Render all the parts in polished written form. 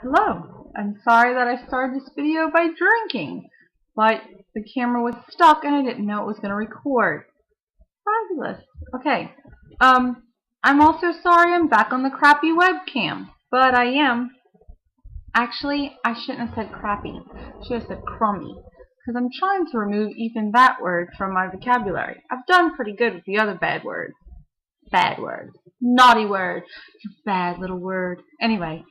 Hello, I'm sorry that I started this video by drinking, but the camera was stuck and I didn't know it was going to record. Fabulous. Okay, I'm also sorry I'm back on the crappy webcam, but I am. Actually, I shouldn't have said crappy. I should have said crummy, because I'm trying to remove even that word from my vocabulary. I've done pretty good with the other bad words. Bad word. Naughty word. You bad little word. Anyway,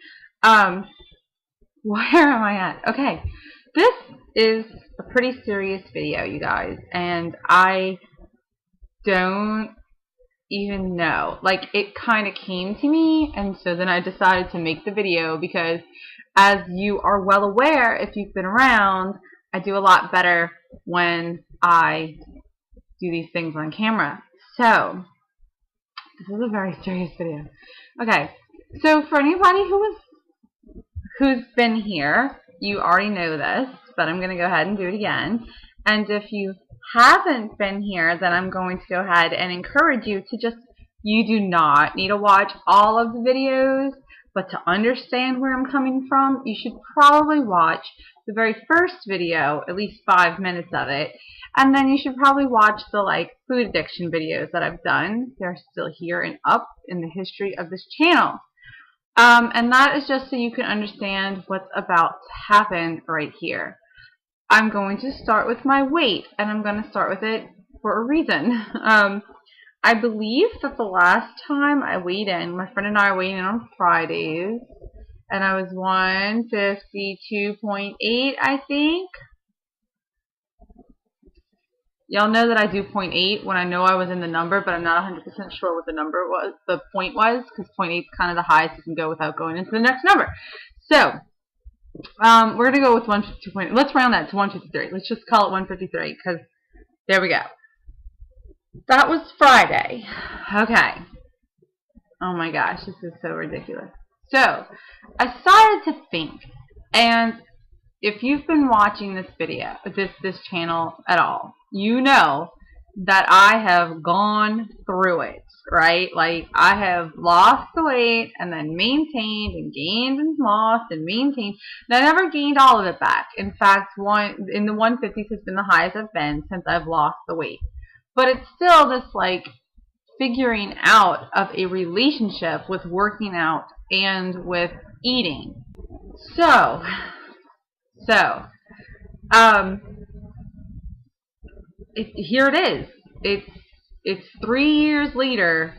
where am I at? Okay, this is a pretty serious video, you guys, and I don't even know. Like, it kind of came to me, and so then I decided to make the video because, as you are well aware, if you've been around, I do a lot better when I do these things on camera. So, this is a very serious video. Okay, so for anybody who's been here, you already know this, but I'm going to go ahead and do it again. And if you haven't been here, then I'm going to go ahead and encourage you to you do not need to watch all of the videos, but to understand where I'm coming from, you should probably watch the very first video, at least 5 minutes of it, and then you should probably watch the food addiction videos that I've done. They're still here and up in the history of this channel. And that is just so you can understand what's about to happen right here. I'm going to start with my weight, and I'm going to start with it for a reason. I believe that the last time I weighed in, my friend and I weighed in on Fridays, and I was 152.8, I think. Y'all know that I do 0.8 when I know I was in the number, but I'm not 100% sure what the number was, the point was, because 0.8 is kind of the highest you can go without going into the next number. So, we're going to go with 152.8. Let's round that to 153. Let's just call it 153, because there we go. That was Friday. Okay. Oh my gosh, this is so ridiculous. So, I started to think, and if you've been watching this video, this channel at all, you know that I have gone through it, right? Like, I have lost the weight and then maintained and gained and lost and maintained. And I never gained all of it back. In fact, in the 150s has been the highest I've been since I've lost the weight. But it's still this figuring out of a relationship with working out and with eating. So here it is. It's 3 years later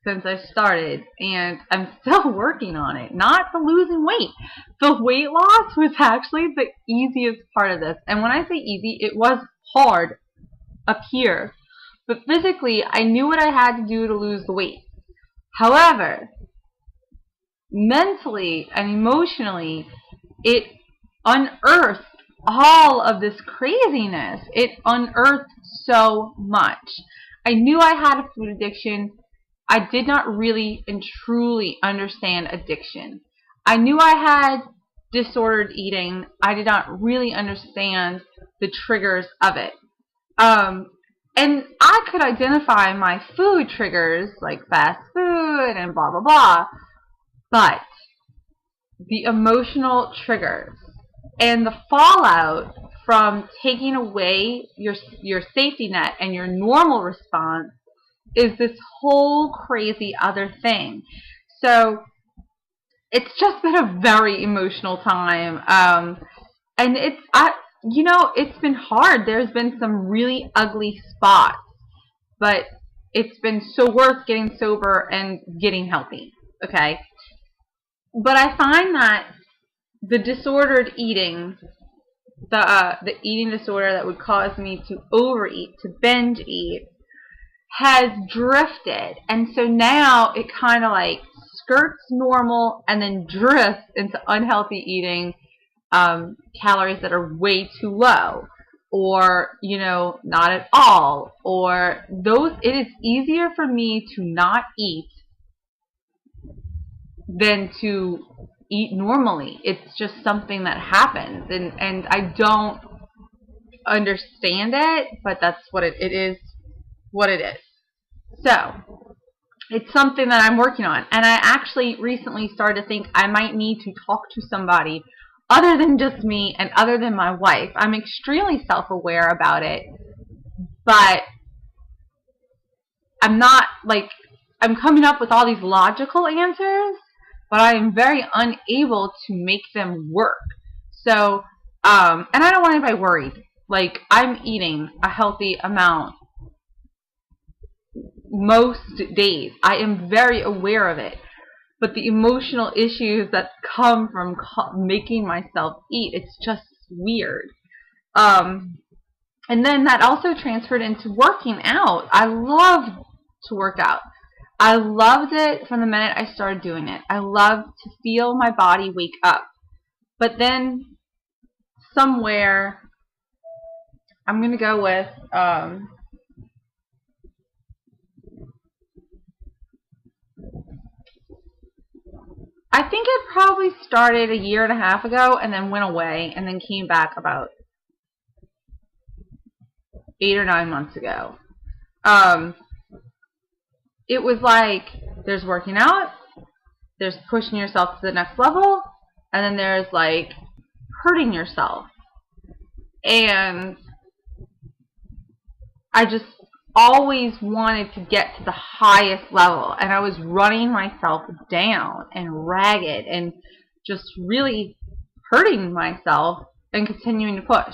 since I started, and I'm still working on it. Not the losing weight. The weight loss was actually the easiest part of this. And when I say easy, it was hard up here. But physically, I knew what I had to do to lose the weight. However, mentally and emotionally, it unearthed all of this craziness. It unearthed so much. I knew I had a food addiction. I did not really and truly understand addiction. I knew I had disordered eating. I did not really understand the triggers of it. And I could identify my food triggers, like fast food and blah, blah, blah. But the emotional triggers and the fallout from taking away your safety net and your normal response is this whole crazy other thing. So it's just been a very emotional time, and it's been hard. There's been some really ugly spots, but it's been so worth getting sober and getting healthy. Okay, but I find that the disordered eating, the eating disorder that would cause me to overeat, to binge eat, has drifted. And so now it kind of skirts normal and then drifts into unhealthy eating, calories that are way too low, or, not at all, or it is easier for me to not eat than to eat normally. It's just something that happens, and I don't understand it, but that's what it is. So it's something that I'm working on. And I actually recently started to think I might need to talk to somebody other than just me and other than my wife. I'm extremely self-aware about it, but I'm not, like, I'm coming up with all these logical answers, but I am very unable to make them work. So, and I don't want anybody worried. Like, I'm eating a healthy amount most days. I am very aware of it. But the emotional issues that come from making myself eat, it's just weird. And then that also transferred into working out. I love to work out. I loved it from the minute I started doing it. I love to feel my body wake up. But then somewhere, I'm going to go with, I think it probably started a year and a half ago and then went away and then came back about 8 or 9 months ago. It was like, there's working out, there's pushing yourself to the next level, and then there's like hurting yourself. And I just always wanted to get to the highest level, and I was running myself down and ragged and just really hurting myself and continuing to push.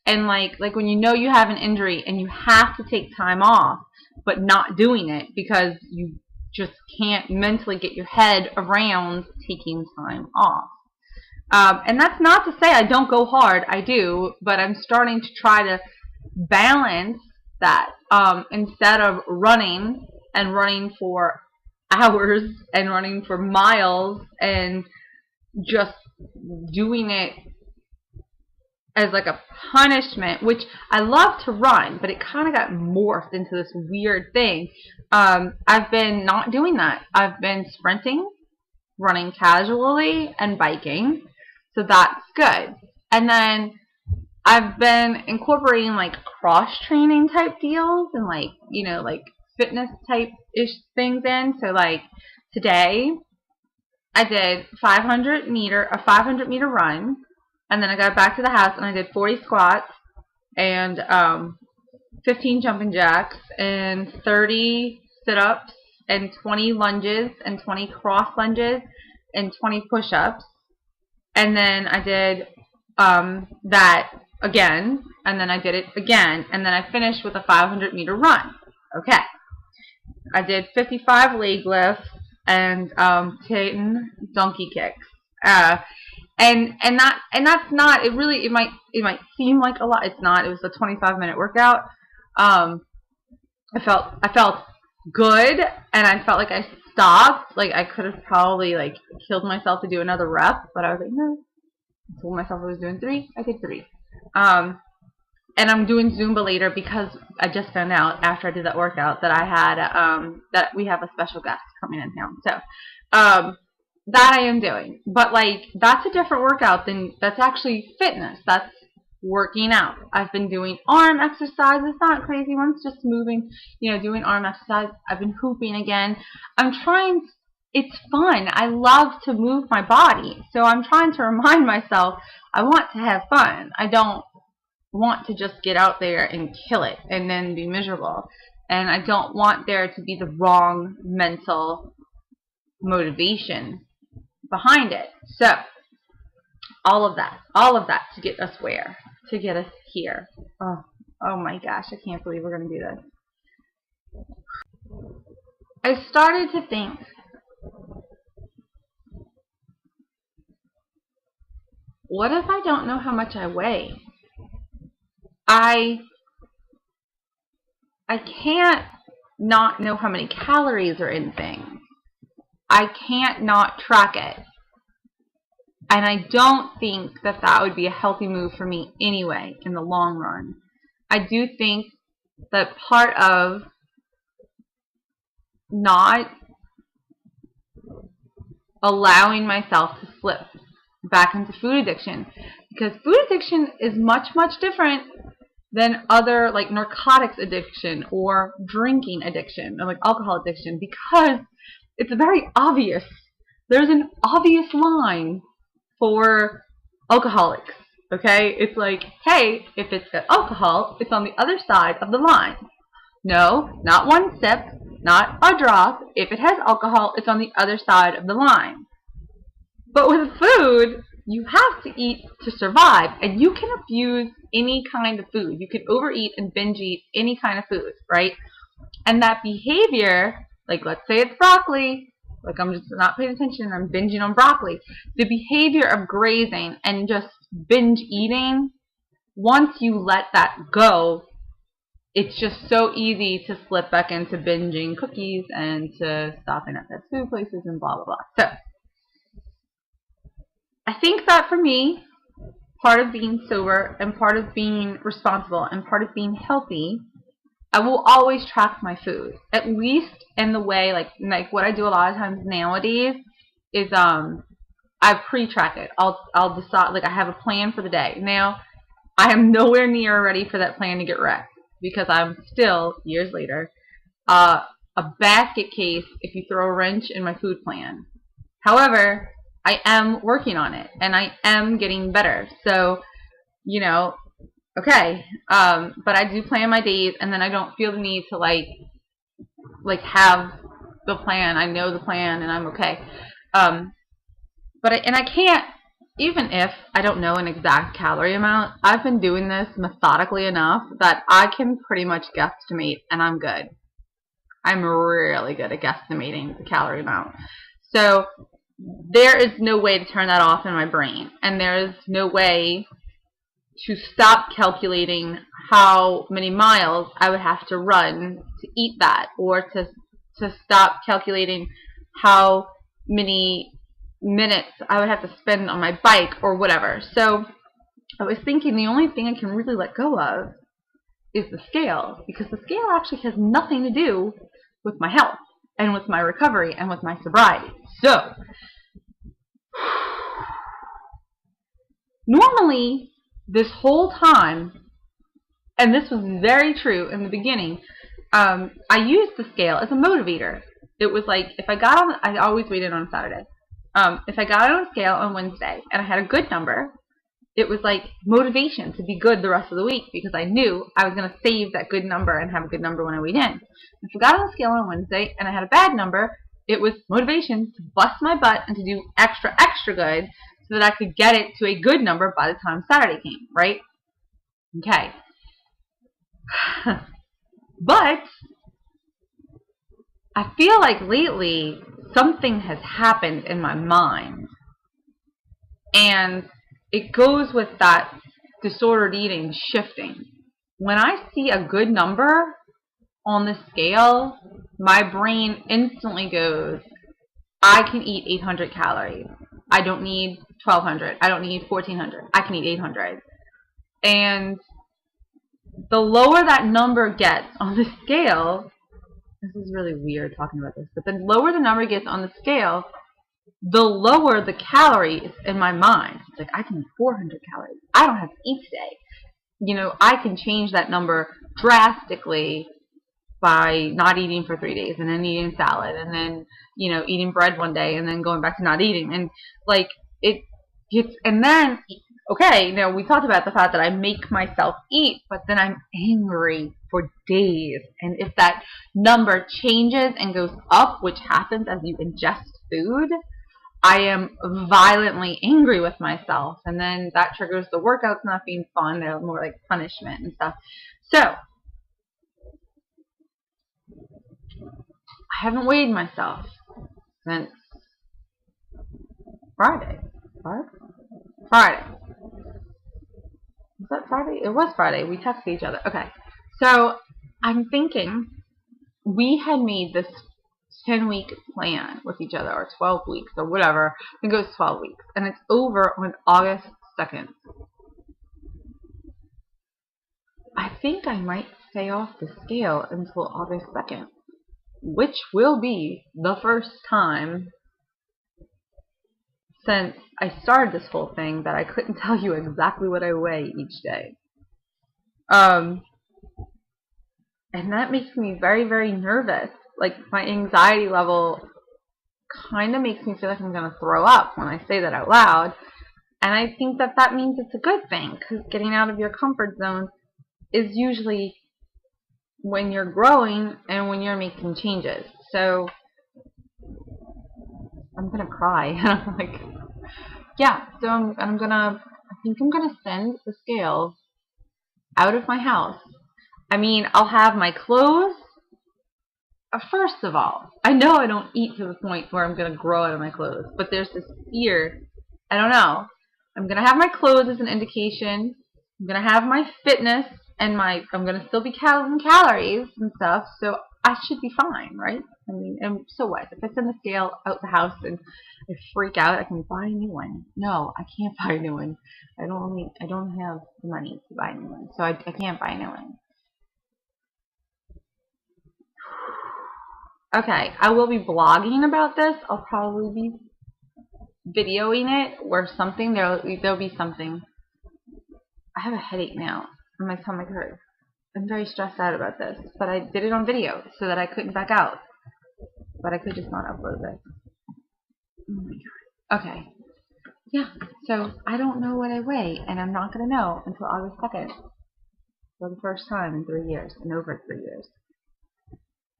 And like when you know you have an injury and you have to take time off, but not doing it because you just can't mentally get your head around taking time off. And that's not to say I don't go hard, I do, but I'm starting to try to balance that, instead of running and running for hours and running for miles and just doing it as like a punishment, which I love to run, but it kind of got morphed into this weird thing. I've been not doing that. I've been sprinting, running casually, and biking, so that's good. And then I've been incorporating like cross-training type deals and like, you know, like fitness type-ish things in. So like today I did a 500 meter run, and then I got back to the house and I did 40 squats and 15 jumping jacks and 30 sit-ups and 20 lunges and 20 cross lunges and 20 push-ups. And then I did that again, and then I did it again, and then I finished with a 500 meter run. Okay. I did 55 leg lifts and 10 donkey kicks. And that's not, it might seem like a lot. It's not. It was a 25-minute workout. I felt good, and I felt like I stopped. Like I could have probably like killed myself to do another rep, but I was like, no. I told myself I was doing 3. I did 3. And I'm doing Zumba later because I just found out after I did that workout that I had that we have a special guest coming in town. So that I am doing. But like that's a different workout than that's actually fitness. That's working out. I've been doing arm exercises, not crazy ones, just moving, you know, doing arm exercise. I've been hooping again. I'm trying. It's fun. I love to move my body. So I'm trying to remind myself I want to have fun. I don't want to just get out there and kill it and then be miserable. And I don't want there to be the wrong mental motivation behind it. So all of that to get us where? To get us here. Oh my gosh, I can't believe we're going to do this. I started to think, what if I don't know how much I weigh? I can't not know how many calories are in things. I can't not track it. And I don't think that that would be a healthy move for me anyway in the long run. I do think that part of not allowing myself to slip back into food addiction, because food addiction is much, much different than other like narcotics addiction or drinking addiction or like alcohol addiction, because it's very obvious. There's an obvious line for alcoholics. Okay? It's like, hey, if it's alcohol, it's on the other side of the line. No, not one sip, not a drop. If it has alcohol, it's on the other side of the line. But with food, you have to eat to survive, and you can abuse any kind of food. You can overeat and binge eat any kind of food, right? And that behavior, like let's say it's broccoli, like I'm just not paying attention, I'm binging on broccoli. The behavior of grazing and just binge eating, once you let that go, it's just so easy to slip back into binging cookies and to stopping at fast food places and blah, blah, blah. So, I think that for me, part of being sober and part of being responsible and part of being healthy, I will always track my food. At least in the way, like what I do a lot of times nowadays is I pre-track it. I'll decide, like I have a plan for the day. Now, I am nowhere near ready for that plan to get wrecked, because I'm still, years later, a basket case if you throw a wrench in my food plan. However, I am working on it, and I am getting better. So, you know, okay. But I do plan my days, and then I don't feel the need to like have the plan. I know the plan, and I'm okay. But I can't, even if I don't know an exact calorie amount, I've been doing this methodically enough that I can pretty much guesstimate, and I'm good. I'm really good at guesstimating the calorie amount. So there is no way to turn that off in my brain, and there is no way to stop calculating how many miles I would have to run to eat that, or to stop calculating how many minutes I would have to spend on my bike or whatever. So I was thinking the only thing I can really let go of is the scale, because the scale actually has nothing to do with my health and with my recovery and with my sobriety. So normally this whole time, and this was very true in the beginning, I used the scale as a motivator. It was like, if I got on, I always waited on Saturday. If I got on a scale on Wednesday and I had a good number, it was like motivation to be good the rest of the week, because I knew I was going to save that good number and have a good number when I weighed in. If I got on the scale on Wednesday and I had a bad number, it was motivation to bust my butt and to do extra, extra good so that I could get it to a good number by the time Saturday came, right? Okay. But I feel like lately something has happened in my mind, and it goes with that disordered eating shifting. When I see a good number on the scale, my brain instantly goes, I can eat 800 calories. I don't need 1,200. I don't need 1,400. I can eat 800. And the lower that number gets on the scale, this is really weird talking about this, but the lower the number gets on the scale, the lower the calories in my mind. It's like, I can eat 400 calories. I don't have to eat today. You know, I can change that number drastically by not eating for 3 days and then eating salad and then, you know, eating bread one day and then going back to not eating. And like it gets, and then, okay, now we talked about the fact that I make myself eat, but then I'm angry for days. And if that number changes and goes up, which happens as you ingest food, I am violently angry with myself. And then that triggers the workouts not being fun. They're more like punishment and stuff. So I haven't weighed myself since Friday. Friday. Was that Friday? It was Friday. We texted each other. Okay. So I'm thinking we had made this 10-week plan with each other, or 12 weeks, or whatever. I think it was 12 weeks. And it's over on August 2nd. I think I might stay off the scale until August 2nd. Which will be the first time since I started this whole thing that I couldn't tell you exactly what I weigh each day. And that makes me very, very nervous. Like, my anxiety level kind of makes me feel like I'm going to throw up when I say that out loud. And I think that that means it's a good thing, because getting out of your comfort zone is usually when you're growing and when you're making changes. So I'm going to cry. I'm like, yeah, so I think I'm going to send the scales out of my house. I mean, I'll have my clothes. First of all, I know I don't eat to the point where I'm going to grow out of my clothes, but there's this fear. I don't know. I'm going to have my clothes as an indication. I'm going to have my fitness and I'm going to still be counting calories and stuff, so I should be fine, right? I mean, and so what? If I send the scale out the house and I freak out, I can buy a new one. No, I can't buy a new one. I don't have the money to buy a new one, so I can't buy a new one. Okay, I will be blogging about this. I'll probably be videoing it or something. There'll be something. I have a headache now, and my stomach hurts. I'm very stressed out about this, but I did it on video so that I couldn't back out. But I could just not upload this. Oh my god. Okay. Yeah, so I don't know what I weigh, and I'm not going to know until August 2nd for the first time in 3 years, in over 3 years.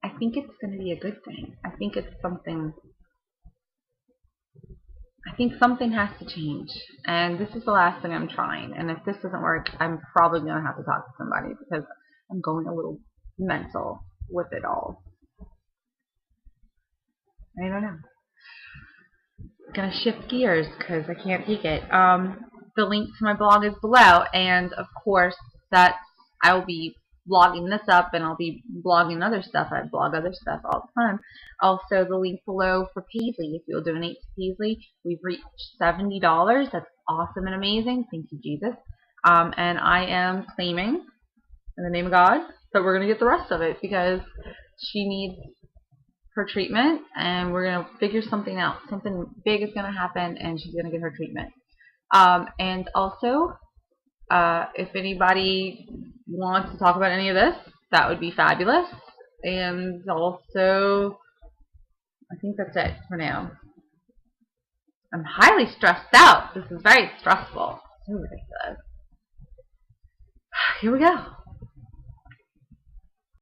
I think it's going to be a good thing. I think something has to change, and this is the last thing I'm trying, and if this doesn't work, I'm probably going to have to talk to somebody because I'm going a little mental with it all. I don't know. I'm going to shift gears because I can't take it. The link to my blog is below, and of course I'll be blogging this up, and I'll be blogging other stuff. I blog other stuff all the time. Also, the link below for Paisley. If you'll donate to Paisley, we've reached $70. That's awesome and amazing. Thank you, Jesus. And I am claiming, in the name of God, that we're going to get the rest of it because she needs her treatment, and we're going to figure something out. Something big is going to happen, and she's going to get her treatment. And also, if anybody wants to talk about any of this, that would be fabulous. And also, I think that's it for now. I'm highly stressed out. This is very stressful. So ridiculous. Here we go.